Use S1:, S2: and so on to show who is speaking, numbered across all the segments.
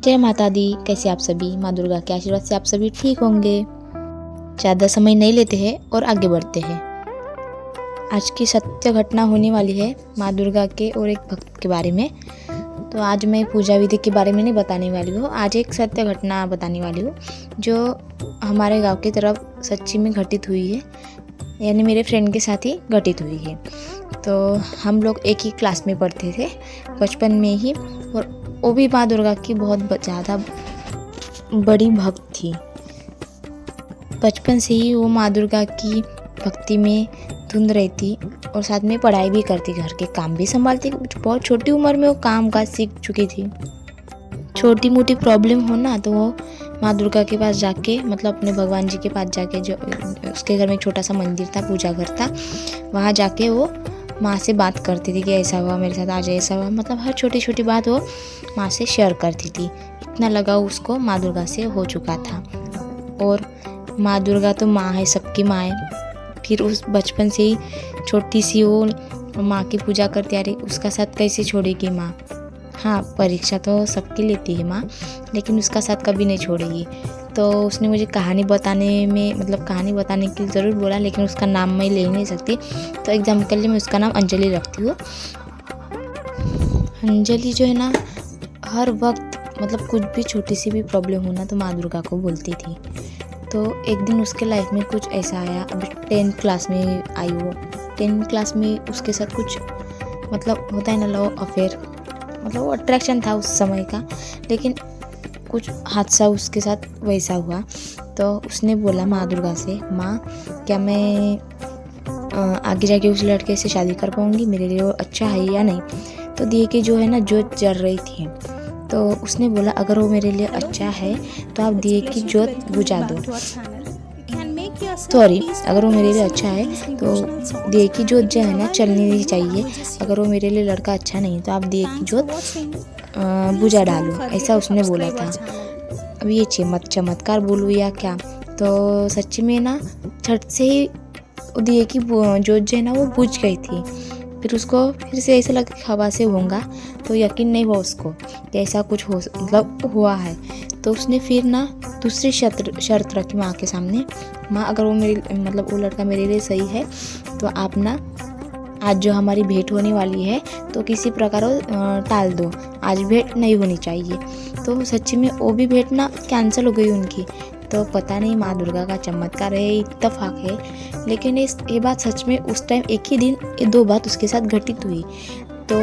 S1: जय माता दी। कैसे आप सभी? माँ दुर्गा के आशीर्वाद से आप सभी ठीक होंगे। ज़्यादा समय नहीं लेते हैं और आगे बढ़ते हैं। आज की सत्य घटना होने वाली है माँ दुर्गा के और एक भक्त के बारे में। तो आज मैं पूजा विधि के बारे में नहीं बताने वाली हूँ, आज एक सत्य घटना बताने वाली हूँ जो हमारे गांव की तरफ सच्ची में घटित हुई है, यानी मेरे फ्रेंड के साथ ही घटित हुई है। तो हम लोग एक ही क्लास में पढ़ते थे बचपन में ही, और वो भी माँ दुर्गा की बहुत ज़्यादा बड़ी भक्त थी। बचपन से ही वो माँ दुर्गा की भक्ति में धुंध रहती और साथ में पढ़ाई भी करती, घर के काम भी संभालती। बहुत छोटी उम्र में वो काम काज सीख चुकी थी। छोटी मोटी प्रॉब्लम हो ना तो वो माँ दुर्गा के पास जाके, मतलब अपने भगवान जी के पास जाके, जो उसके घर में एक छोटा सा मंदिर था, पूजा घर था, वहाँ जाके वो माँ से बात करती थी कि ऐसा हुआ मेरे साथ, आज ऐसा हुआ। मतलब हर छोटी छोटी बात वो माँ से शेयर करती थी। इतना लगाव उसको माँ दुर्गा से हो चुका था। और माँ दुर्गा तो माँ है, सबकी माँ है। फिर उस बचपन से ही छोटी सी वो माँ की पूजा करती आ रही, उसका साथ कैसे छोड़ेगी माँ? हाँ, परीक्षा तो सबकी लेती है माँ, लेकिन उसका साथ कभी नहीं छोड़ेगी। तो उसने मुझे कहानी बताने में, मतलब कहानी बताने के लिए ज़रूर बोला, लेकिन उसका नाम मैं ले नहीं सकती। तो एग्जाम्पल के लिए मैं उसका नाम अंजलि रखती हूँ। अंजलि जो है ना, हर वक्त मतलब कुछ भी छोटी सी भी प्रॉब्लम होना तो माँ दुर्गा को बोलती थी। तो एक दिन उसके लाइफ में कुछ ऐसा आया, अभी 10th क्लास में आई वो। 10th क्लास में उसके साथ कुछ, मतलब होता है ना लव अफेयर, मतलब वो अट्रैक्शन था उस समय का, लेकिन कुछ हादसा उसके साथ वैसा हुआ। तो उसने बोला माँ दुर्गा से, माँ क्या मैं आगे जाके उस लड़के से शादी कर पाऊँगी? मेरे लिए वो अच्छा है या नहीं? तो दिए कि जो है ना जोत जल रही थी। तो उसने बोला अगर वो मेरे लिए अच्छा है तो आप दिए की जोत बुझा दो। सॉरी, अगर वो मेरे लिए अच्छा है तो दिए की जोत जो है ना चलनी नहीं चाहिए। अगर वो मेरे लिए लड़का अच्छा नहीं तो आप दिए की जोत बुझा डालो, ऐसा उसने बोला था। अब ये चमत्कार बोलूँ या क्या? तो सच्ची में ना झट से ही दिए की जोत जो है ना वो बुझ गई थी। फिर उसको फिर से ऐसा लगा कि हवा से होगा, तो यकीन नहीं हुआ उसको कि ऐसा कुछ हो, मतलब हुआ है। तो उसने फिर ना दूसरी शर्त रखी माँ के सामने, माँ अगर वो मेरी, मतलब वो लड़का मेरे लिए सही है तो आप ना आज जो हमारी भेंट होने वाली है तो किसी प्रकार टाल दो, आज भेंट नहीं होनी चाहिए। तो सच्ची में वो भी भेंट ना कैंसिल हो गई उनकी। तो पता नहीं माँ दुर्गा का चमत्कार है, इत्तेफाक है, लेकिन ये बात सच में उस टाइम एक ही दिन ये 2 बात उसके साथ घटित हुई। तो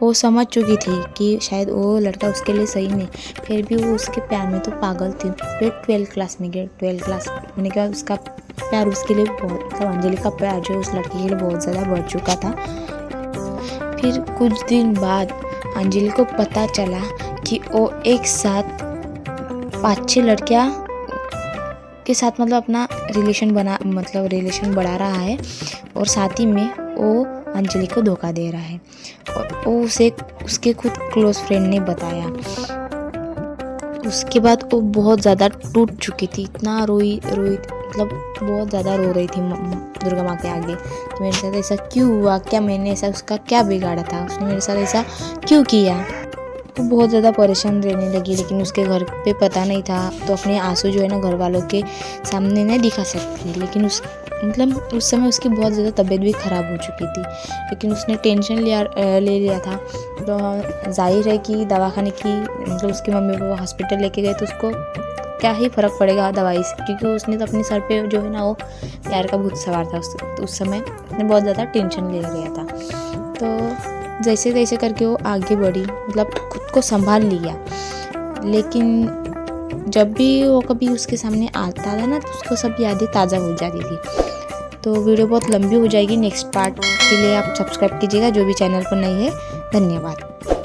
S1: वो समझ चुकी थी कि शायद वो लड़का उसके लिए सही नहीं, फिर भी वो उसके प्यार में तो पागल थी। फिर 12th क्लास में गई। 12th क्लास होने के बाद उसका प्यार उसके लिए बहुत, मतलब अंजलि का प्यार जो उस लड़के के लिए बहुत ज़्यादा बढ़ चुका था। फिर कुछ दिन बाद अंजलि को पता चला कि वो एक साथ 5-6 लड़कियां के साथ, मतलब अपना रिलेशन बढ़ा रहा है, और साथ ही में वो अंजलि को धोखा दे रहा है। और वो उसे उसके खुद क्लोज फ्रेंड ने बताया। उसके बाद वो बहुत ज़्यादा टूट चुकी थी, इतना रोई, मतलब बहुत ज़्यादा रो रही थी दुर्गा माँ के आगे। तो मेरे साथ ऐसा क्यों हुआ? क्या मैंने ऐसा उसका क्या बिगाड़ा था? उसने मेरे साथ ऐसा क्यों किया? वो बहुत ज़्यादा परेशान रहने लगी, लेकिन उसके घर पे पता नहीं था, तो अपने आंसू जो है ना घर वालों के सामने नहीं दिखा सकती थी। लेकिन उस समय उसकी बहुत ज़्यादा तबीयत भी ख़राब हो चुकी थी, लेकिन उसने टेंशन ले लिया था। तो जाहिर है कि दवाखाने की, मतलब उसकी मम्मी पापा हॉस्पिटल लेके गए तो उसको क्या ही फ़र्क पड़ेगा दवाई से, क्योंकि उसने तो अपने सर पे जो है ना वो प्यार का भूत सवार था। उस समय उसने बहुत ज़्यादा टेंशन ले लिया था। तो जैसे तैसे करके वो आगे बढ़ी, मतलब खुद को संभाल लिया। लेकिन जब भी वो कभी उसके सामने आता था ना तो उसको सब यादें ताज़ा हो जाती थी। तो वीडियो बहुत लंबी हो जाएगी, नेक्स्ट पार्ट के लिए आप सब्सक्राइब कीजिएगा जो भी चैनल पर नहीं है। धन्यवाद।